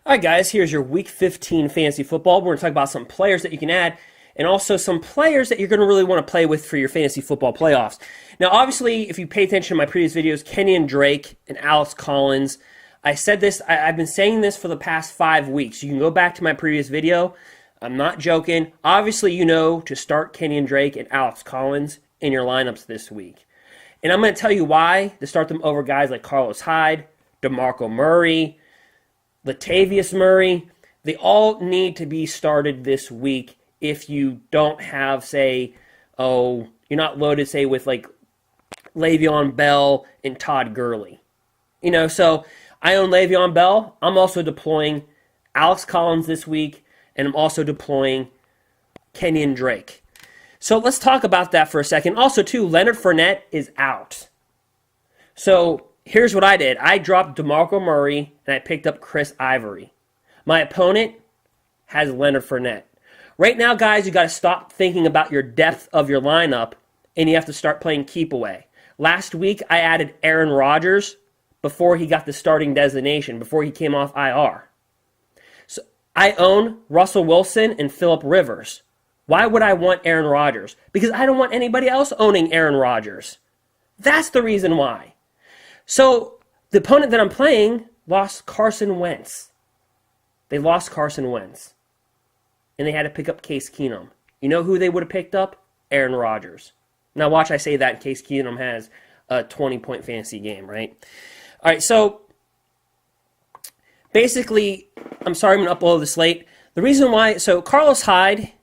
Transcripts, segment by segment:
All right, guys, here's your Week 15 fantasy football. We're going to talk about some players that you can add and also some players that you're going to really want to play with for your fantasy football playoffs. Now, obviously, if you pay attention to my previous videos, Kenyan Drake and Alex Collins, I said this, I've been saying this for the past 5 weeks. You can go back to my previous video. I'm not joking. Obviously, you know to start Kenyan Drake and Alex Collins in your lineups this week. And I'm going to tell you why to start them over guys like Carlos Hyde, DeMarco Murray, Latavius Murray. They all need to be started this week if you don't have, say, you're not loaded, say, with like Le'Veon Bell and Todd Gurley. So I own Le'Veon Bell. I'm also deploying Alex Collins this week, and I'm also deploying Kenyan Drake. So let's talk about that for a second. Also, too, Leonard Fournette is out. So here's what I did. I dropped DeMarco Murray, and I picked up Chris Ivory. My opponent has Leonard Fournette. Right now, guys, you got to stop thinking about your depth of your lineup, and you have to start playing keep away. Last week, I added Aaron Rodgers before he got the starting designation, before he came off IR. So I own Russell Wilson and Phillip Rivers. Why would I want Aaron Rodgers? Because I don't want anybody else owning Aaron Rodgers. That's the reason why. So the opponent that I'm playing lost Carson Wentz. They lost Carson Wentz. And they had to pick up Case Keenum. You know who they would have picked up? Aaron Rodgers. Now watch I say that in case Keenum has a 20-point fantasy game, right? All right, so basically, I'm sorry I'm going to upload this late. The reason why, so Carlos Hyde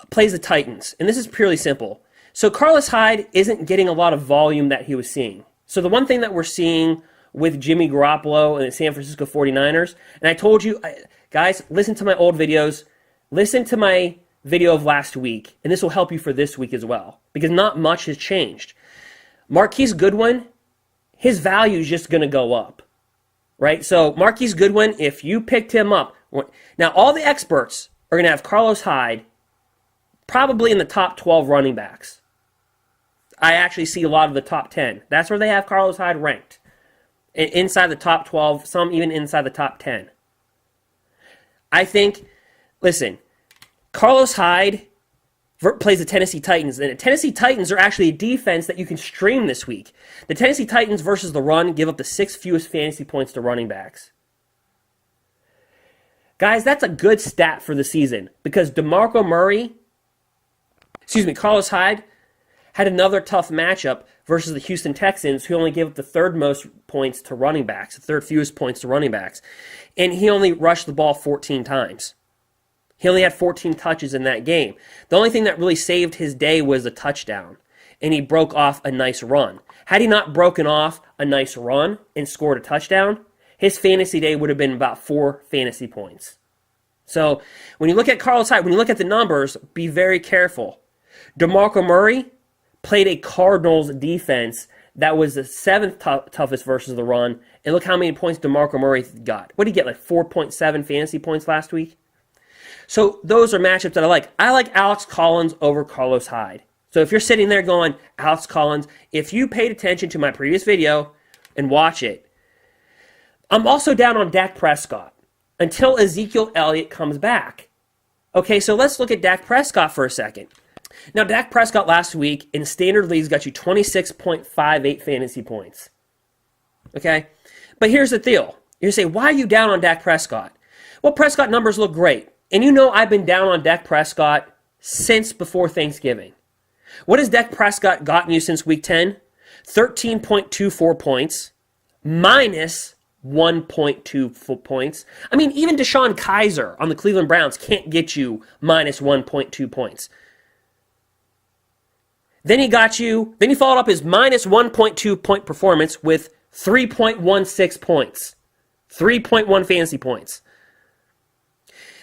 plays the Titans, and this is purely simple. So Carlos Hyde isn't getting a lot of volume that he was seeing. So the one thing that we're seeing with Jimmy Garoppolo and the San Francisco 49ers, and I told you, guys, listen to my old videos, listen to my video of last week, and this will help you for this week as well, because not much has changed. Marquise Goodwin, his value is just going to go up, right? So Marquise Goodwin, if you picked him up, now all the experts are going to have Carlos Hyde probably in the top 12 running backs. I actually see a lot of the top 10. That's where they have Carlos Hyde ranked. Inside the top 12, some even inside the top 10. I think, listen, Carlos Hyde plays the Tennessee Titans, and the Tennessee Titans are actually a defense that you can stream this week. The Tennessee Titans versus the run give up the 6th fewest fantasy points to running backs. Guys, that's a good stat for the season because Carlos Hyde had another tough matchup versus the Houston Texans, who only gave up the 3rd most points to running backs, the 3rd fewest points to running backs. And he only rushed the ball 14 times. He only had 14 touches in that game. The only thing that really saved his day was a touchdown, and he broke off a nice run. Had he not broken off a nice run and scored a touchdown, his fantasy day would have been about 4 fantasy points. So when you look at Carlos Hyde, when you look at the numbers, be very careful. DeMarco Murray played a Cardinals defense that was the 7th toughest versus the run, and look how many points DeMarco Murray got. What did he get, like 4.7 fantasy points last week? So those are matchups that I like. I like Alex Collins over Carlos Hyde. So if you're sitting there going, Alex Collins, if you paid attention to my previous video and watch it, I'm also down on Dak Prescott until Ezekiel Elliott comes back. Okay, so let's look at Dak Prescott for a second. Now, Dak Prescott last week in standard leagues got you 26.58 fantasy points. Okay? But here's the deal. You say, why are you down on Dak Prescott? Well, Prescott numbers look great. And you know I've been down on Dak Prescott since before Thanksgiving. What has Dak Prescott gotten you since week 10? 13.24 points, minus 1.2 points. I mean, even Deshaun Kaiser on the Cleveland Browns can't get you minus 1.2 points. Then he followed up his minus 1.2 point performance with 3.16 points. 3.1 fantasy points.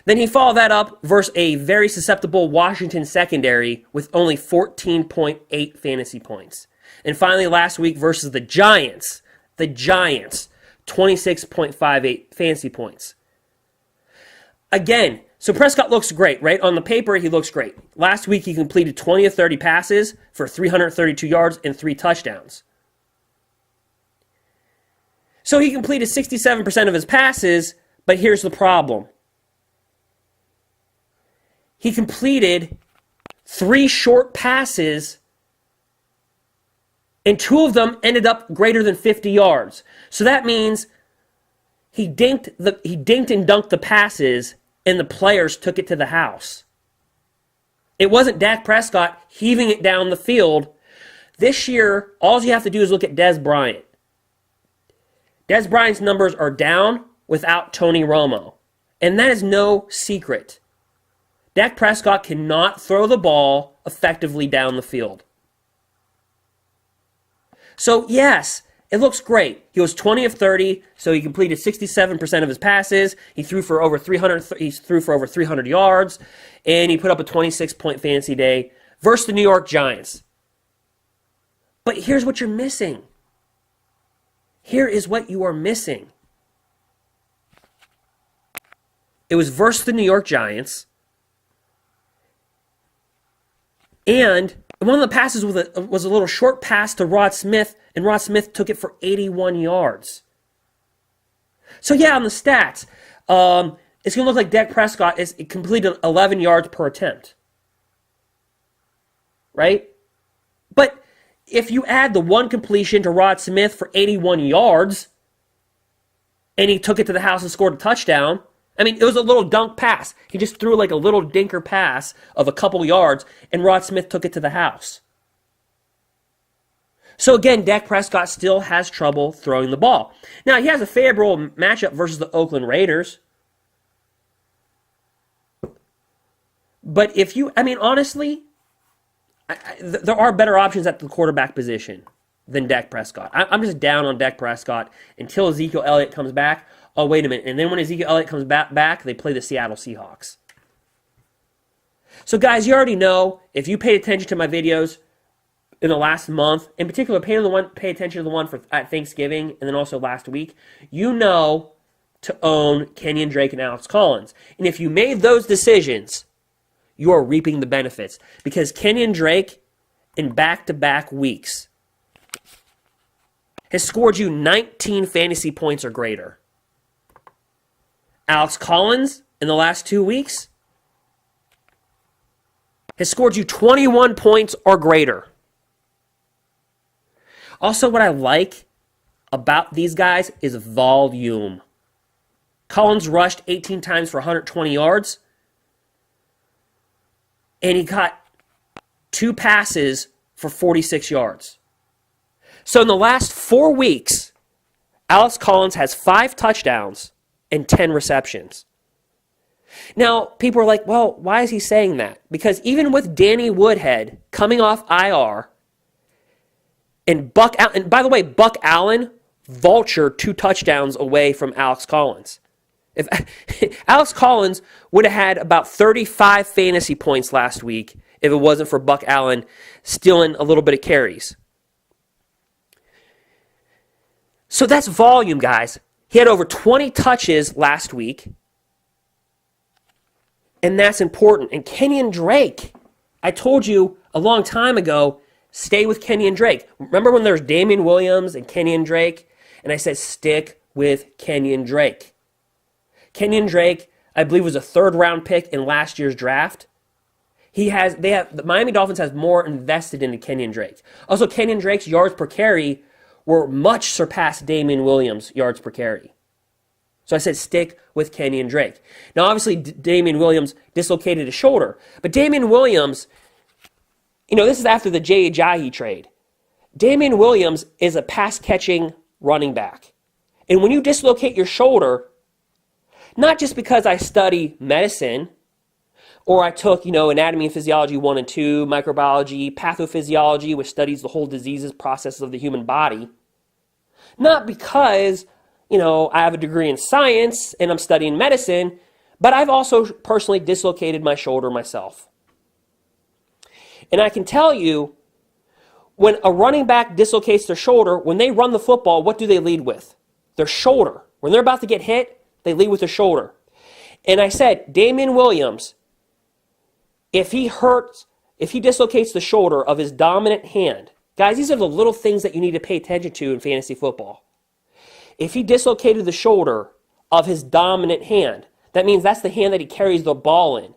Then he followed that up versus a very susceptible Washington secondary with only 14.8 fantasy points. And finally, last week versus the Giants, 26.58 fantasy points. Again, so Prescott looks great, right? On the paper, he looks great. Last week, he completed 20 of 30 passes for 332 yards and 3 touchdowns. So he completed 67% of his passes, but here's the problem. He completed 3 short passes, and 2 of them ended up greater than 50 yards. So that means he dinked and dunked the passes, and the players took it to the house. It wasn't Dak Prescott heaving it down the field. This year, all you have to do is look at Dez Bryant. Dez Bryant's numbers are down without Tony Romo, and that is no secret. Dak Prescott cannot throw the ball effectively down the field. So, yes, it looks great. He was 20 of 30, so he completed 67% of his passes. He threw for over 300 yards, and he put up a 26-point fantasy day versus the New York Giants. But here's what you're missing. Here is what you are missing. It was versus the New York Giants, and one of the passes was a little short pass to Rod Smith, and Rod Smith took it for 81 yards. So yeah, on the stats, it's going to look like Dak Prescott completed 11 yards per attempt. Right? But if you add the 1 completion to Rod Smith for 81 yards, and he took it to the house and scored a touchdown, I mean, it was a little dunk pass. He just threw like a little dinker pass of a couple yards, and Rod Smith took it to the house. So again, Dak Prescott still has trouble throwing the ball. Now, he has a favorable matchup versus the Oakland Raiders. But honestly, there are better options at the quarterback position than Dak Prescott. I'm just down on Dak Prescott until Ezekiel Elliott comes back. Oh, wait a minute. And then when Ezekiel Elliott comes back, they play the Seattle Seahawks. So, guys, you already know, if you paid attention to my videos in the last month, in particular, pay attention to the one at Thanksgiving and then also last week, you know to own Kenyan Drake and Alex Collins. And if you made those decisions, you are reaping the benefits. Because Kenyan Drake, in back-to-back weeks, has scored you 19 fantasy points or greater. Alex Collins, in the last 2 weeks, has scored you 21 points or greater. Also, what I like about these guys is volume. Collins rushed 18 times for 120 yards, and he caught 2 passes for 46 yards. So in the last 4 weeks, Alex Collins has 5 touchdowns and 10 receptions. Now, people are like, well, why is he saying that? Because even with Danny Woodhead coming off IR, and by the way, Buck Allen vultured 2 touchdowns away from Alex Collins. If Alex Collins would have had about 35 fantasy points last week if it wasn't for Buck Allen stealing a little bit of carries. So that's volume, guys. He had over 20 touches last week, and that's important. And Kenyan Drake, I told you a long time ago, stay with Kenyan Drake. Remember when there was Damian Williams and Kenyan Drake? And I said, stick with Kenyan Drake. Kenyan Drake, I believe, was a 3rd-round pick in last year's draft. The Miami Dolphins has more invested into Kenyan Drake. Also, Kenyan Drake's yards per carry were much surpassed Damian Williams' yards per carry. So I said stick with Kenyan Drake. Now, obviously, Damian Williams dislocated his shoulder. But Damian Williams, this is after the Jay Ajayi trade. Damian Williams is a pass-catching running back. And when you dislocate your shoulder, not just because I study medicine, or I took, anatomy and physiology 1 and 2, microbiology, pathophysiology, which studies the whole diseases, processes of the human body. Not because, I have a degree in science and I'm studying medicine, but I've also personally dislocated my shoulder myself. And I can tell you, when a running back dislocates their shoulder, when they run the football, what do they lead with? Their shoulder. When they're about to get hit, they lead with their shoulder. And I said, Damian Williams, if he dislocates the shoulder of his dominant hand, guys, these are the little things that you need to pay attention to in fantasy football. If he dislocated the shoulder of his dominant hand, that means that's the hand that he carries the ball in.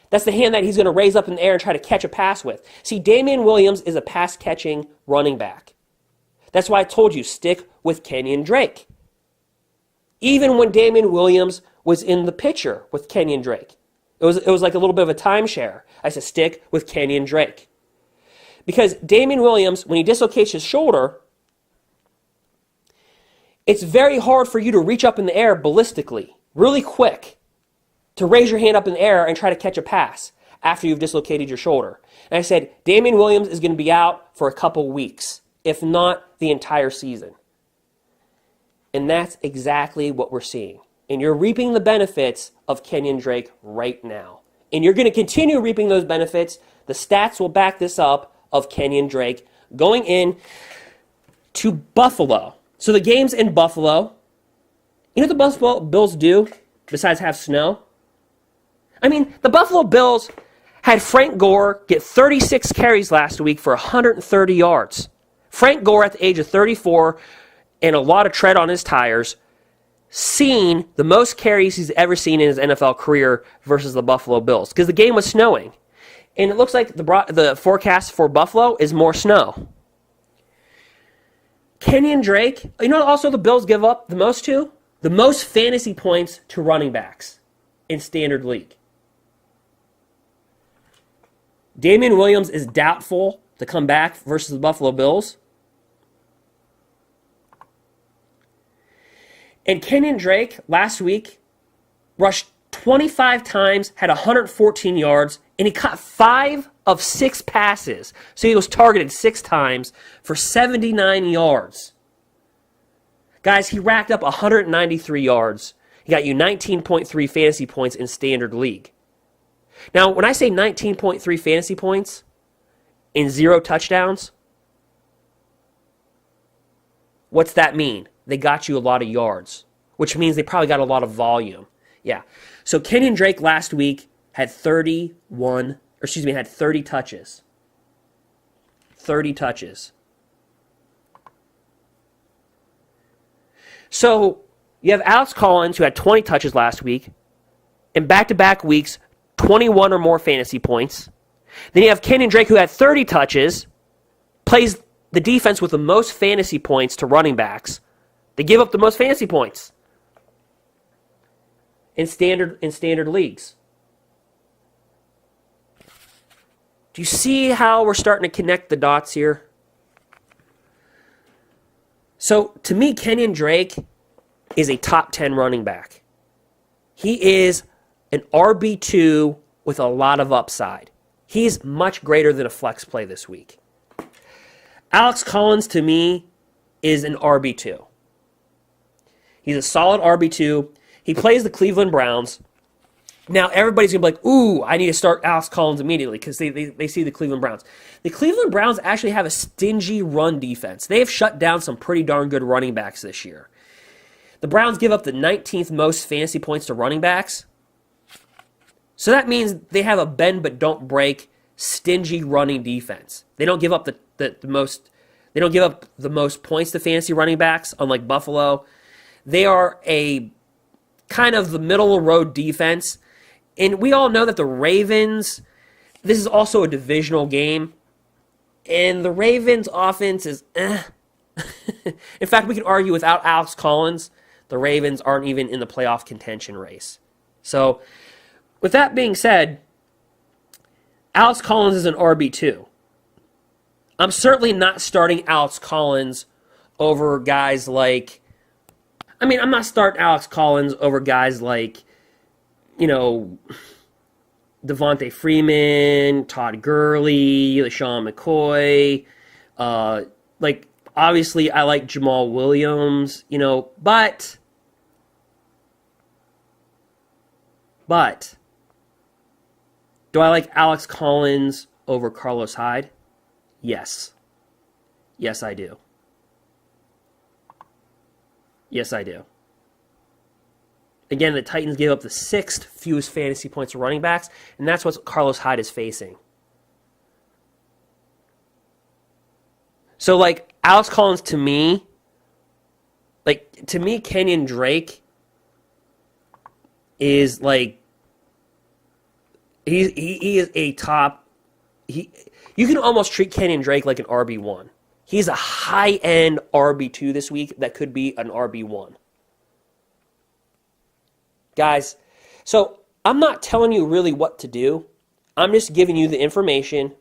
That's the hand that he's going to raise up in the air and try to catch a pass with. See, Damian Williams is a pass-catching running back. That's why I told you, stick with Kenyan Drake. Even when Damian Williams was in the picture with Kenyan Drake, it was like a little bit of a timeshare. I said, stick with Kenyan Drake. Because Damian Williams, when he dislocates his shoulder, it's very hard for you to reach up in the air ballistically, really quick, to raise your hand up in the air and try to catch a pass after you've dislocated your shoulder. And I said, Damian Williams is going to be out for a couple weeks, if not the entire season. And that's exactly what we're seeing. And you're reaping the benefits of Kenyan Drake right now. And you're going to continue reaping those benefits. The stats will back this up of Kenyan Drake going in to Buffalo. So the game's in Buffalo. You know what the Buffalo Bills do besides have snow? I mean, the Buffalo Bills had Frank Gore get 36 carries last week for 130 yards. Frank Gore, at the age of 34, and a lot of tread on his tires, seen the most carries he's ever seen in his NFL career versus the Buffalo Bills because the game was snowing. And it looks like the forecast for Buffalo is more snow. Kenyan Drake, you know also the Bills give up the most to? The most fantasy points to running backs in standard league. Damian Williams is doubtful to come back versus the Buffalo Bills. And Kenyan Drake last week rushed 25 times, had 114 yards, and he caught 5 of 6 passes. So he was targeted 6 times for 79 yards. Guys, he racked up 193 yards. He got you 19.3 fantasy points in standard league. Now, when I say 19.3 fantasy points in 0 touchdowns, what's that mean? They got you a lot of yards, which means they probably got a lot of volume. Yeah. So Kenyan Drake last week had 30 touches. 30 touches. So you have Alex Collins, who had 20 touches last week, in back-to-back weeks, 21 or more fantasy points. Then you have Kenyan Drake, who had 30 touches, plays the defense with the most fantasy points to running backs. They give up the most fantasy points in standard leagues. Do you see how we're starting to connect the dots here? So, to me, Kenyan Drake is a top 10 running back. He is an RB2 with a lot of upside. He's much greater than a flex play this week. Alex Collins, to me, is an RB2. He's a solid RB2. He plays the Cleveland Browns. Now, everybody's going to be like, ooh, I need to start Alex Collins immediately because they see the Cleveland Browns. The Cleveland Browns actually have a stingy run defense. They have shut down some pretty darn good running backs this year. The Browns give up the 19th most fantasy points to running backs. So that means they have a bend but don't break, stingy running defense. They don't give up the most. They don't give up the most points to fantasy running backs, unlike Buffalo. They are a kind of the middle-of-the-road defense. And we all know that the Ravens, this is also a divisional game, and the Ravens' offense is In fact, we could argue without Alex Collins, the Ravens aren't even in the playoff contention race. So, with that being said, Alex Collins is an RB2. I'm certainly not starting Alex Collins over guys like... I'm not starting Alex Collins over guys like, Devontae Freeman, Todd Gurley, LaShawn McCoy. Obviously, I like Jamal Williams, but do I like Alex Collins over Carlos Hyde? Yes. Yes, I do. Yes, I do. Again, the Titans gave up the 6th fewest fantasy points to running backs, and that's what Carlos Hyde is facing. So, Alex Collins, to me, Like, to me, Kenyan Drake is like, he is a top, you can almost treat Kenyan Drake like an RB1. He's a high-end RB2 this week that could be an RB1. Guys, so I'm not telling you really what to do. I'm just giving you the information.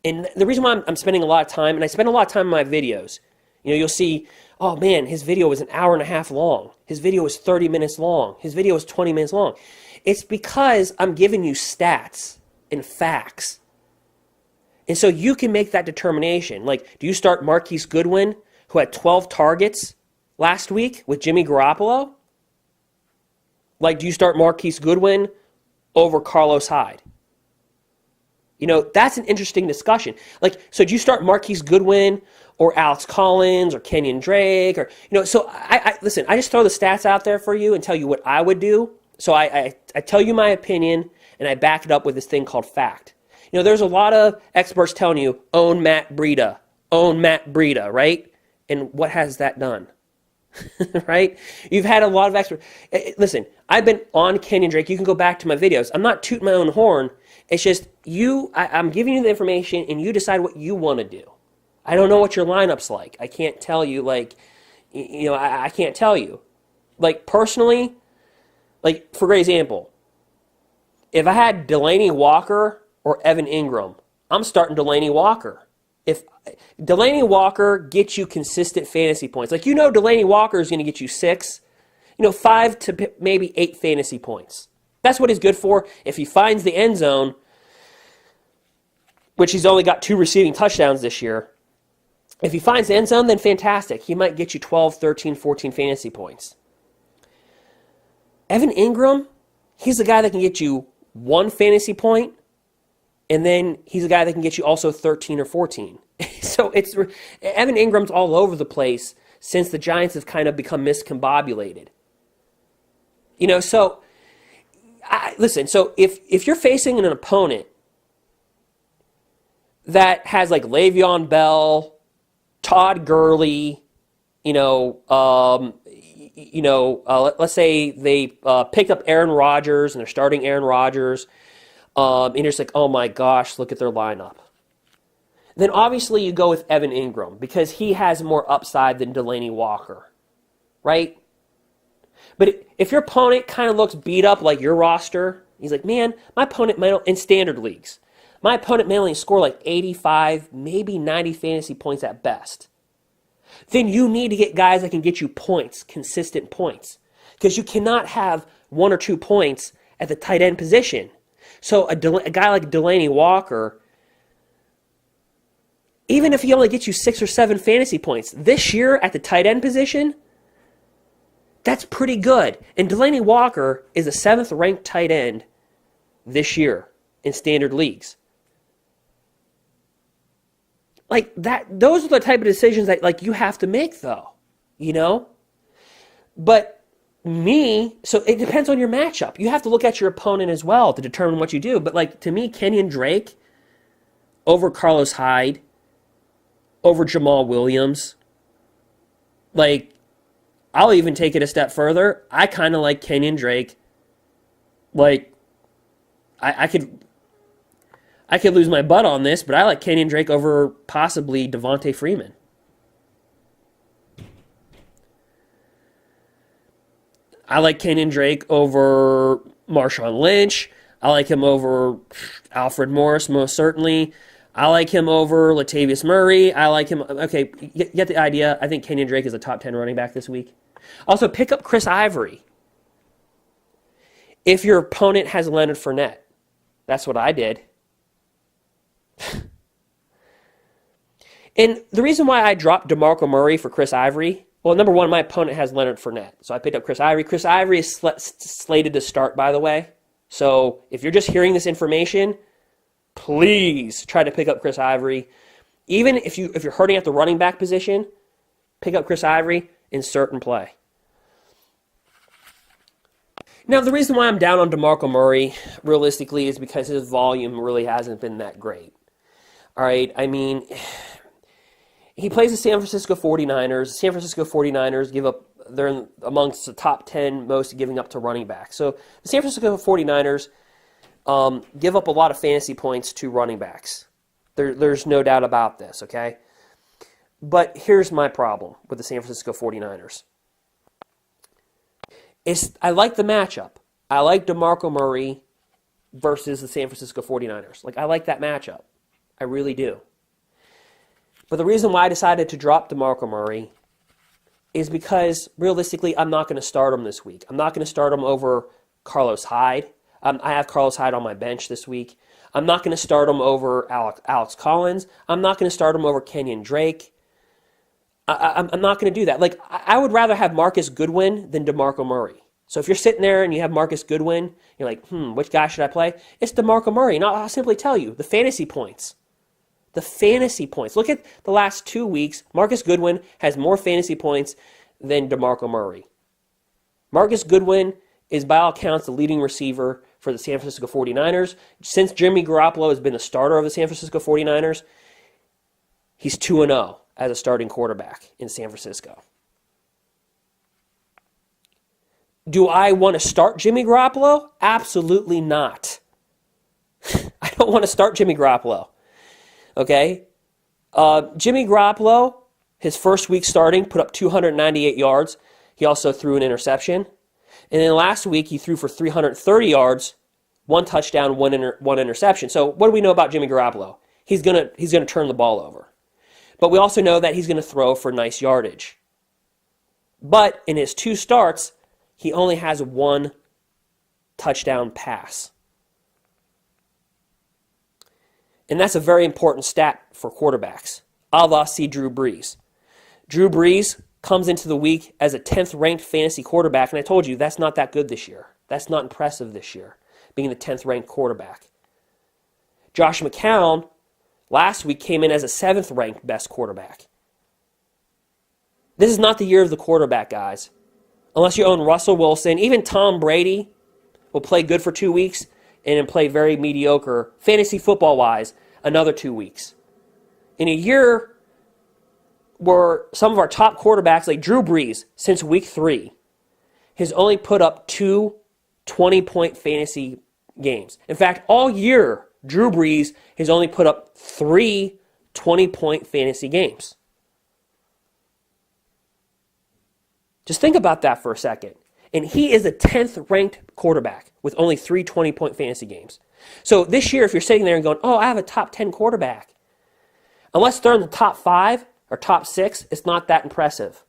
And the reason why I'm spending a lot of time, and I spend a lot of time in my videos, you'll see, oh man, his video was an hour and a half long. His video was 30 minutes long. His video was 20 minutes long. It's because I'm giving you stats and facts. And so you can make that determination. Like, do you start Marquise Goodwin, who had 12 targets last week with Jimmy Garoppolo? Like, do you start Marquise Goodwin over Carlos Hyde? That's an interesting discussion. Like, so do you start Marquise Goodwin or Alex Collins or Kenyan Drake? Or, so listen, I just throw the stats out there for you and tell you what I would do. So I tell you my opinion, and I back it up with this thing called fact. There's a lot of experts telling you, own Matt Breida, right? And what has that done? Right? You've had a lot of experts. Listen, I've been on Kenyan Drake. You can go back to my videos. I'm not tooting my own horn. It's just I'm giving you the information, and you decide what you want to do. I don't know what your lineup's like. I can't tell you, I can't tell you. Like, personally, like, for example, if I had Delaney Walker or Evan Ingram, I'm starting Delaney Walker. If Delaney Walker gets you consistent fantasy points, like, Delaney Walker is going to get you 6, 5 to maybe 8 fantasy points. That's what he's good for. If he finds the end zone, which he's only got 2 receiving touchdowns this year, if he finds the end zone, then fantastic. He might get you 12, 13, 14 fantasy points. Evan Ingram, he's the guy that can get you 1 fantasy point, and then he's a guy that can get you also 13 or 14. So Evan Ingram's all over the place since the Giants have kind of become miscombobulated. So listen, so if you're facing an opponent that has like Le'Veon Bell, Todd Gurley, let's say they picked up Aaron Rodgers and they're starting Aaron Rodgers, and you're just like, oh my gosh, look at their lineup. Then obviously you go with Evan Ingram because he has more upside than Delaney Walker, right? But if your opponent kind of looks beat up like your roster, he's like, man, my opponent might, in standard leagues, my opponent may only score like 85, maybe 90 fantasy points at best. Then you need to get guys that can get you points, consistent points. Because you cannot have 1 or 2 points at the tight end position. So a guy like Delaney Walker, even if he only gets you 6 or 7 fantasy points, this year at the tight end position, that's pretty good. And Delaney Walker is the 7th ranked tight end this year in standard leagues. Like that, those are the type of decisions that like you have to make though, But so it depends on your matchup. You have to look at your opponent as well to determine what you do. But like to me, Kenyan Drake over Carlos Hyde, over Jamal Williams, like I'll even take it a step further. I kind of like Kenyan Drake. Like I could lose my butt on this, but I like Kenyan Drake over possibly Devontae Freeman. I like Kenyan Drake over Marshawn Lynch. I like him over Alfred Morris, most certainly. I like him over Latavius Murray. I like him. Okay, you get the idea. I think Kenyan Drake is a top 10 running back this week. Also, pick up Chris Ivory if your opponent has Leonard Fournette. That's what I did. And the reason why I dropped DeMarco Murray for Chris Ivory, well, number one, my opponent has Leonard Fournette. So I picked up Chris Ivory. Chris Ivory is slated to start, by the way. So if you're just hearing this information, please try to pick up Chris Ivory. Even if you're hurting at the running back position, pick up Chris Ivory, insert and play. Now, the reason why I'm down on DeMarco Murray, realistically, is because his volume really hasn't been that great. All right, I mean, He plays the San Francisco 49ers. The San Francisco 49ers they're amongst the top 10 most giving up to running backs. So the San Francisco 49ers give up a lot of fantasy points to running backs. There's no doubt about this, okay? But here's my problem with the San Francisco 49ers. I like the matchup. I like DeMarco Murray versus the San Francisco 49ers. Like, I like that matchup. I really do. But the reason why I decided to drop DeMarco Murray is because, realistically, I'm not going to start him this week. I'm not going to start him over Carlos Hyde. I have Carlos Hyde on my bench this week. I'm not going to start him over Alex Collins. I'm not going to start him over Kenyan Drake. I'm not going to do that. Like, I would rather have Marcus Goodwin than DeMarco Murray. So if you're sitting there and you have Marcus Goodwin, you're like, which guy should I play? It's DeMarco Murray. And I'll simply tell you, the fantasy points. The fantasy points. Look at the last 2 weeks. Marcus Goodwin has more fantasy points than DeMarco Murray. Marcus Goodwin is, by all accounts, the leading receiver for the San Francisco 49ers. Since Jimmy Garoppolo has been the starter of the San Francisco 49ers, he's 2-0 as a starting quarterback in San Francisco. Do I want to start Jimmy Garoppolo? Absolutely not. I don't want to start Jimmy Garoppolo. Okay? Jimmy Garoppolo, his first week starting, put up 298 yards. He also threw an interception. And then last week, he threw for 330 yards, 1 touchdown, one interception. So what do we know about Jimmy Garoppolo? He's gonna turn the ball over. But we also know that he's going to throw for nice yardage. But in his 2 starts, he only has 1 touchdown pass. And that's a very important stat for quarterbacks. A la see Drew Brees. Drew Brees comes into the week as a 10th ranked fantasy quarterback, and I told you that's not that good this year. That's not impressive this year, being the 10th ranked quarterback. Josh McCown last week came in as a 7th ranked best quarterback. This is not the year of the quarterback, guys. Unless you own Russell Wilson, even Tom Brady will play good for 2 weeks and then play very mediocre, fantasy football-wise, another 2 weeks. In a year where some of our top quarterbacks, like Drew Brees, since week 3, has only put up 2 20-point fantasy games. In fact, all year, Drew Brees has only put up 3 20-point fantasy games. Just think about that for a second. And he is a 10th ranked quarterback with only 3 20-point fantasy games. So this year, if you're sitting there and going, I have a top 10 quarterback, unless they're in the top 5 or top 6, it's not that impressive.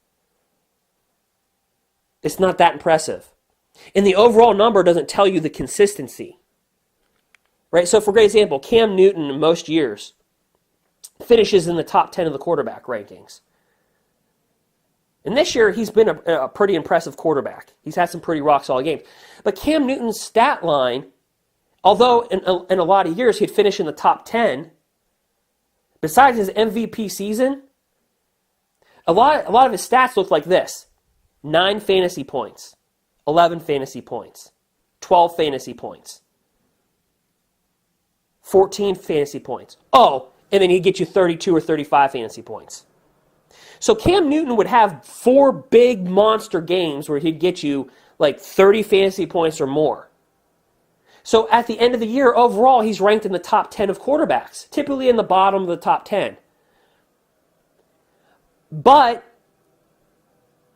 It's not that impressive. And the overall number doesn't tell you the consistency. Right? So for example, Cam Newton in most years finishes in the top 10 of the quarterback rankings. And this year, he's been a pretty impressive quarterback. He's had some pretty rock-solid games. But Cam Newton's stat line, although in a lot of years he'd finish in the top 10, besides his MVP season, a lot of his stats look like this. 9 fantasy points, 11 fantasy points, 12 fantasy points, 14 fantasy points. And then he'd get you 32 or 35 fantasy points. So Cam Newton would have 4 big monster games where he'd get you like 30 fantasy points or more. So at the end of the year, overall, he's ranked in the top 10 of quarterbacks, typically in the bottom of the top 10. But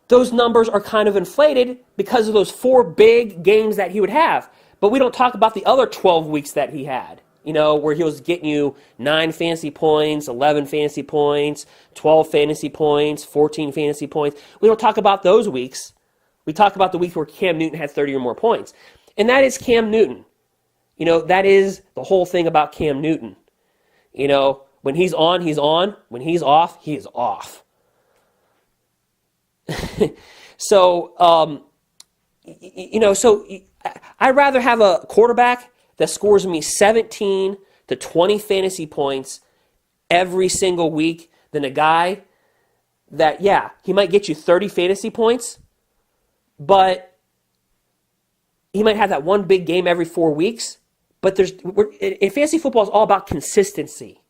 those numbers are kind of inflated because of those 4 big games that he would have. But we don't talk about the other 12 weeks that he had. Where he was getting you 9 fantasy points, 11 fantasy points, 12 fantasy points, 14 fantasy points. We don't talk about those weeks. We talk about the week where Cam Newton had 30 or more points. And that is Cam Newton. That is the whole thing about Cam Newton. When he's on, he's on. When he's off, he is off. So I'd rather have a quarterback that scores me 17 to 20 fantasy points every single week than a guy that, he might get you 30 fantasy points, but he might have that one big game every 4 weeks. But in fantasy football, it's all about consistency.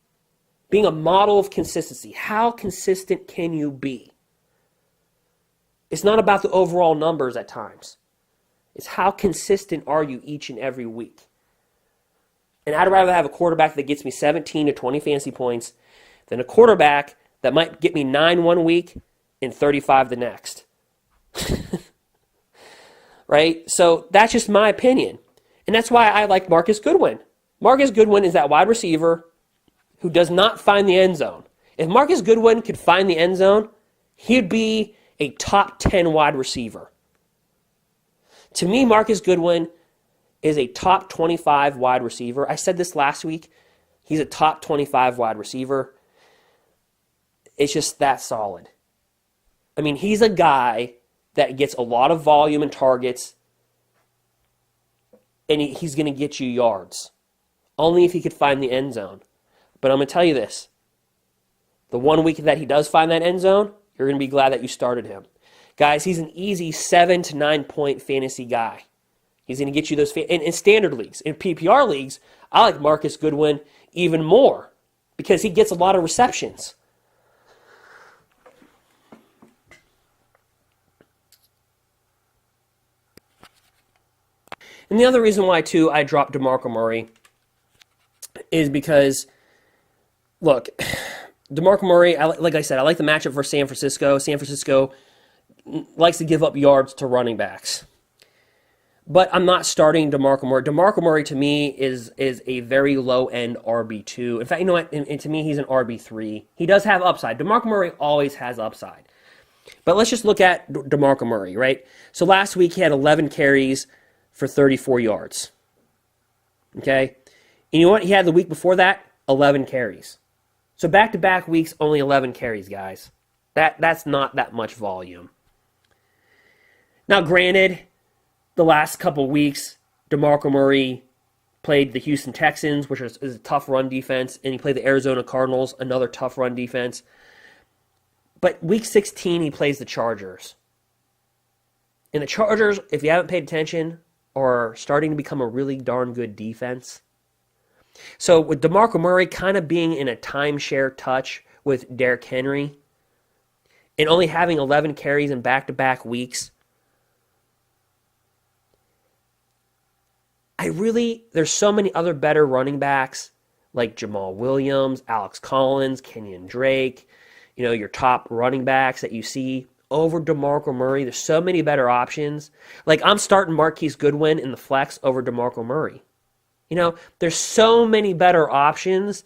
being a model of consistency. How consistent can you be? It's not about the overall numbers at times. It's how consistent are you each and every week. And I'd rather have a quarterback that gets me 17 to 20 fantasy points than a quarterback that might get me 9 one week and 35 the next. Right? So that's just my opinion. And that's why I like Marcus Goodwin. Marcus Goodwin is that wide receiver who does not find the end zone. If Marcus Goodwin could find the end zone, he'd be a top 10 wide receiver. To me, Marcus Goodwin is a top 25 wide receiver. I said this last week. He's a top 25 wide receiver. It's just that solid. I mean, he's a guy that gets a lot of volume and targets, and he's going to get you yards. Only if he could find the end zone. But I'm going to tell you this. The 1 week that he does find that end zone, you're going to be glad that you started him. Guys, he's an easy 7 to 9 point fantasy guy. He's going to get you those. In standard leagues, in PPR leagues, I like Marcus Goodwin even more because he gets a lot of receptions. And the other reason why, too, I dropped DeMarco Murray is because, look, DeMarco Murray, like I said, I like the matchup for San Francisco. San Francisco likes to give up yards to running backs. But I'm not starting DeMarco Murray. DeMarco Murray, to me, is a very low-end RB2. In fact, you know what? And to me, he's an RB3. He does have upside. DeMarco Murray always has upside. But let's just look at DeMarco Murray, right? So last week, he had 11 carries for 34 yards. Okay? And you know what? He had the week before that, 11 carries. So back-to-back weeks, only 11 carries, guys. That's not that much volume. Now, granted, the last couple weeks, DeMarco Murray played the Houston Texans, which is a tough run defense, and he played the Arizona Cardinals, another tough run defense. But week 16, he plays the Chargers. And the Chargers, if you haven't paid attention, are starting to become a really darn good defense. So with DeMarco Murray kind of being in a timeshare touch with Derrick Henry and only having 11 carries in back-to-back weeks, there's so many other better running backs like Jamal Williams, Alex Collins, Kenyan Drake, your top running backs that you see over DeMarco Murray. There's so many better options. Like, I'm starting Marquise Goodwin in the flex over DeMarco Murray. There's so many better options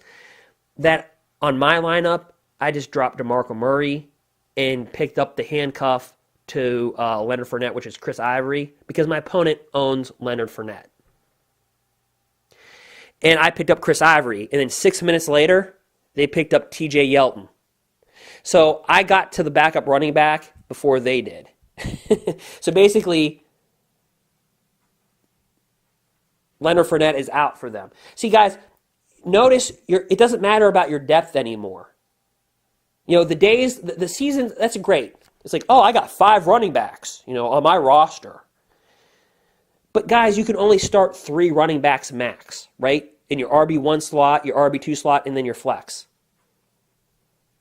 that on my lineup, I just dropped DeMarco Murray and picked up the handcuff to Leonard Fournette, which is Chris Ivory, because my opponent owns Leonard Fournette. And I picked up Chris Ivory, and then 6 minutes later, they picked up TJ Yeldon. So I got to the backup running back before they did. So basically, Leonard Fournette is out for them. See, guys, notice it doesn't matter about your depth anymore. The days, the season, that's great. It's like, oh, I got 5 running backs, on my roster. But guys, you can only start 3 running backs max, right? In your RB1 slot, your RB2 slot, and then your flex.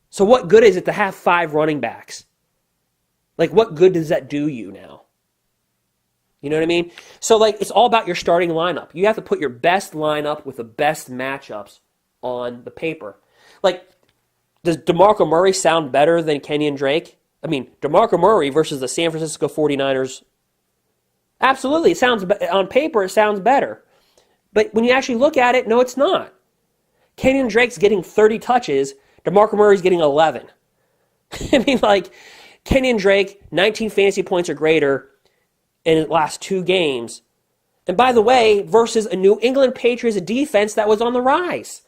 So what good is it to have 5 running backs? Like, what good does that do you now? You know what I mean? So, it's all about your starting lineup. You have to put your best lineup with the best matchups on the paper. Does DeMarco Murray sound better than Kenyan Drake? I mean, DeMarco Murray versus the San Francisco 49ers, absolutely, it sounds on paper, it sounds better. But when you actually look at it, no, it's not. Kenyan Drake's getting 30 touches. DeMarco Murray's getting 11. I mean, Kenyan Drake, 19 fantasy points or greater in the last 2 games. And by the way, versus a New England Patriots defense that was on the rise.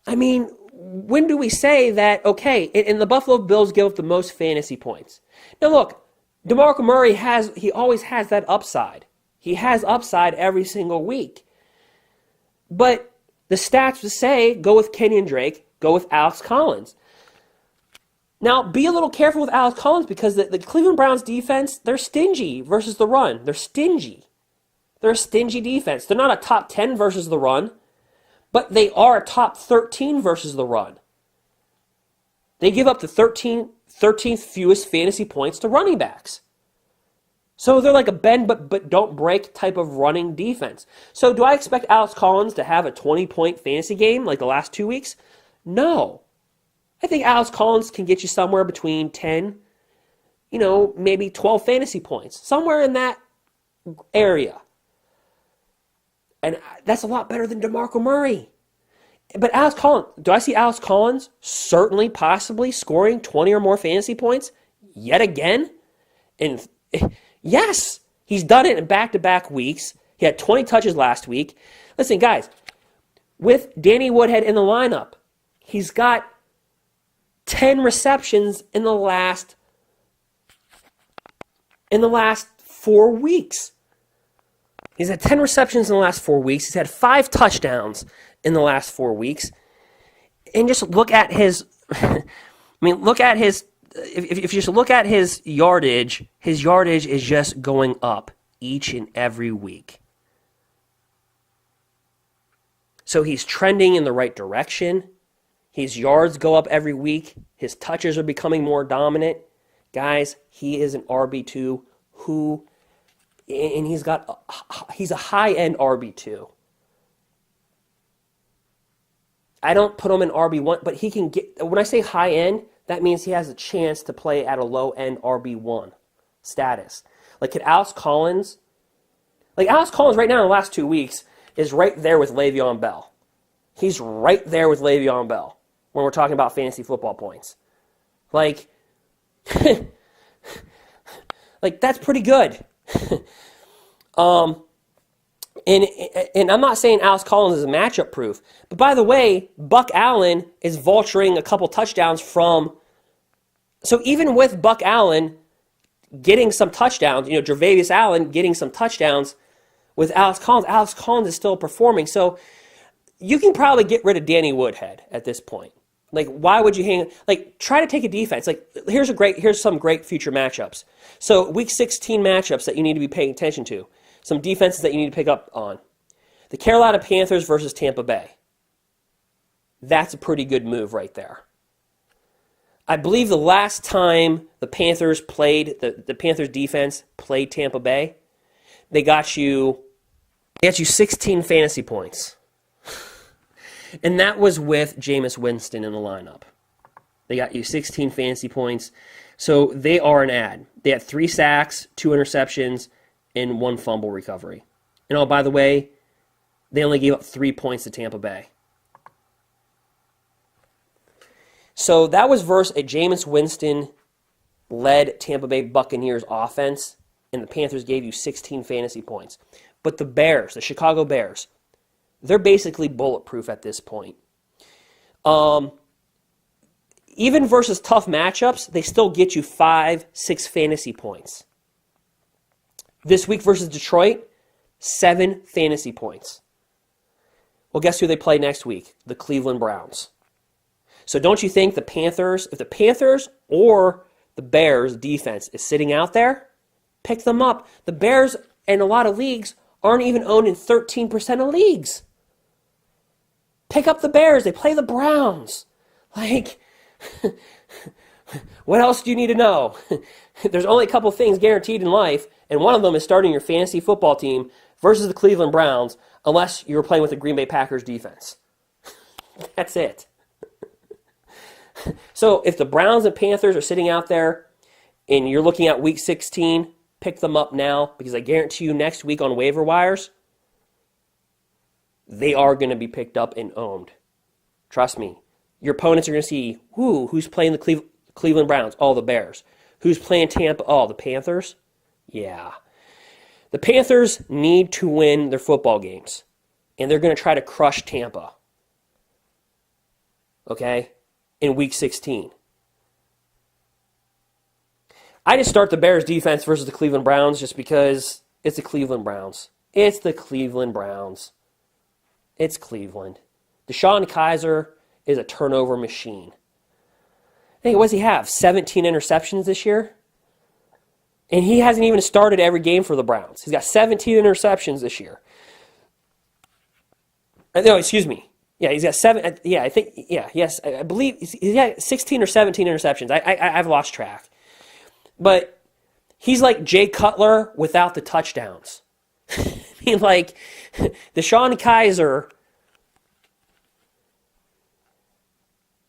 I mean, when do we say that, okay, and the Buffalo Bills give up the most fantasy points? Now look, DeMarco Murray he always has that upside. He has upside every single week. But the stats would say, go with Kenyan Drake, go with Alex Collins. Now, be a little careful with Alex Collins because the Cleveland Browns defense, they're stingy versus the run. They're stingy. They're a stingy defense. They're not a top 10 versus the run. But they are top 13 versus the run. They give up the 13th fewest fantasy points to running backs. So they're like a bend but don't break type of running defense. So do I expect Alex Collins to have a 20-point fantasy game like the last 2 weeks? No. I think Alex Collins can get you somewhere between 10, maybe 12 fantasy points. Somewhere in that area. And that's a lot better than DeMarco Murray. But Alex Collins, do I see Alex Collins certainly, possibly scoring 20 or more fantasy points yet again? And yes, he's done it in back-to-back weeks. He had 20 touches last week. Listen, guys, with Danny Woodhead in the lineup, he's got 10 receptions in the last 4 weeks. He's had 10 receptions in the last 4 weeks. He's had 5 touchdowns in the last 4 weeks. And just look at his, if you just look at his yardage is just going up each and every week. So he's trending in the right direction. His yards go up every week. His touches are becoming more dominant. Guys, he is an RB2 and he's a high-end RB2. I don't put him in RB1, but he can get, when I say high-end, that means he has a chance to play at a low-end RB1 status. Like Alex Collins right now in the last 2 weeks is right there with Le'Veon Bell. He's right there with Le'Veon Bell when we're talking about fantasy football points. Like that's pretty good. And I'm not saying Alex Collins is matchup proof, but by the way, Buck Allen is vulturing a couple touchdowns from. So even with Buck Allen getting some touchdowns, Jervavius Allen getting some touchdowns with Alex Collins is still performing. So you can probably get rid of Danny Woodhead at this point. Like, why would you hang? Like, try to take a defense. Like, here's some great future matchups. So, week 16 matchups that you need to be paying attention to. Some defenses that you need to pick up on. The Carolina Panthers versus Tampa Bay. That's a pretty good move right there. I believe the last time the Panthers played, the Panthers defense played Tampa Bay, they got you 16 fantasy points. And that was with Jameis Winston in the lineup. They got you 16 fantasy points. So they are an ad. They had 3 sacks, 2 interceptions, and 1 fumble recovery. And oh, by the way, they only gave up 3 points to Tampa Bay. So that was versus a Jameis Winston-led Tampa Bay Buccaneers offense, and the Panthers gave you 16 fantasy points. But the Bears, the Chicago Bears, they're basically bulletproof at this point. Even versus tough matchups, they still get you 5-6 fantasy points. This week versus Detroit, 7 fantasy points. Well, guess who they play next week? The Cleveland Browns. So don't you think if the Panthers or the Bears defense is sitting out there, pick them up. The Bears in a lot of leagues aren't even owned in 13% of leagues. Pick up the Bears. They play the Browns. Like, what else do you need to know? There's only a couple things guaranteed in life, and one of them is starting your fantasy football team versus the Cleveland Browns, unless you're playing with the Green Bay Packers defense. That's it. So if the Browns and Panthers are sitting out there and you're looking at week 16, pick them up now, because I guarantee you next week on waiver wires, they are going to be picked up and owned. Trust me. Your opponents are going to see, who's playing the Cleveland Browns? Oh, the Bears. Who's playing Tampa? Oh, the Panthers? Yeah. The Panthers need to win their football games, and they're going to try to crush Tampa. Okay? In week 16. I just start the Bears defense versus the Cleveland Browns just because it's the Cleveland Browns. It's the Cleveland Browns. It's Cleveland. DeShone Kizer is a turnover machine. Hey, what does he have? 17 interceptions this year? And he hasn't even started every game for the Browns. He's got 17 interceptions this year. No, excuse me. Yeah, he's got 7. Yeah, I think. Yeah, yes, I believe he's got 16 or 17 interceptions. I've lost track, but he's like Jay Cutler without the touchdowns. I mean, like DeShone Kizer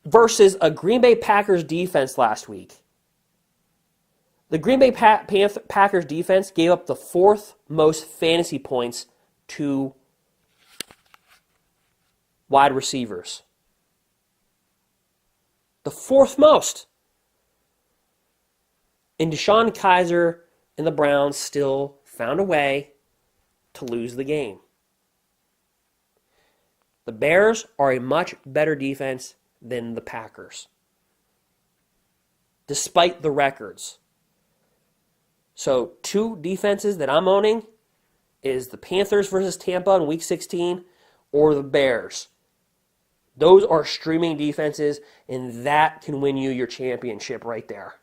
versus a Green Bay Packers defense last week. The Green Bay Packers defense gave up the 4th most fantasy points to wide receivers. The 4th most. And DeShone Kizer and the Browns still found a way to lose the game. The Bears are a much better defense than the Packers, despite the records. So 2 defenses that I'm owning is the Panthers versus Tampa in Week 16 or the Bears. Those are streaming defenses, and that can win you your championship right there.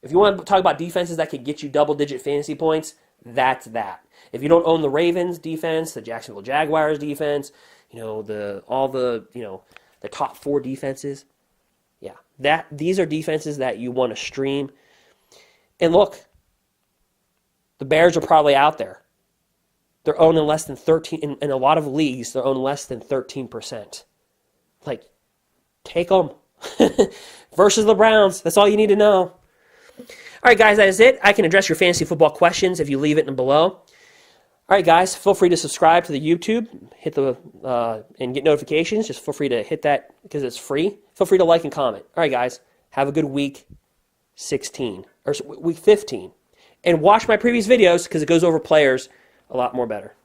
If you want to talk about defenses that could get you double-digit fantasy points, that's that. If you don't own the Ravens defense, the Jacksonville Jaguars defense, the top 4 defenses, yeah, these are defenses that you want to stream. And look, the Bears are probably out there. They're owned in less than 13, in a lot of leagues, they're owned less than 13%. Like, take them. Versus the Browns. That's all you need to know. All right, guys, that is it. I can address your fantasy football questions if you leave it in below. All right, guys, feel free to subscribe to the YouTube, hit the and get notifications. Just feel free to hit that because it's free. Feel free to like and comment. All right, guys, have a good week 16 or week 15, and watch my previous videos because it goes over players a lot more better.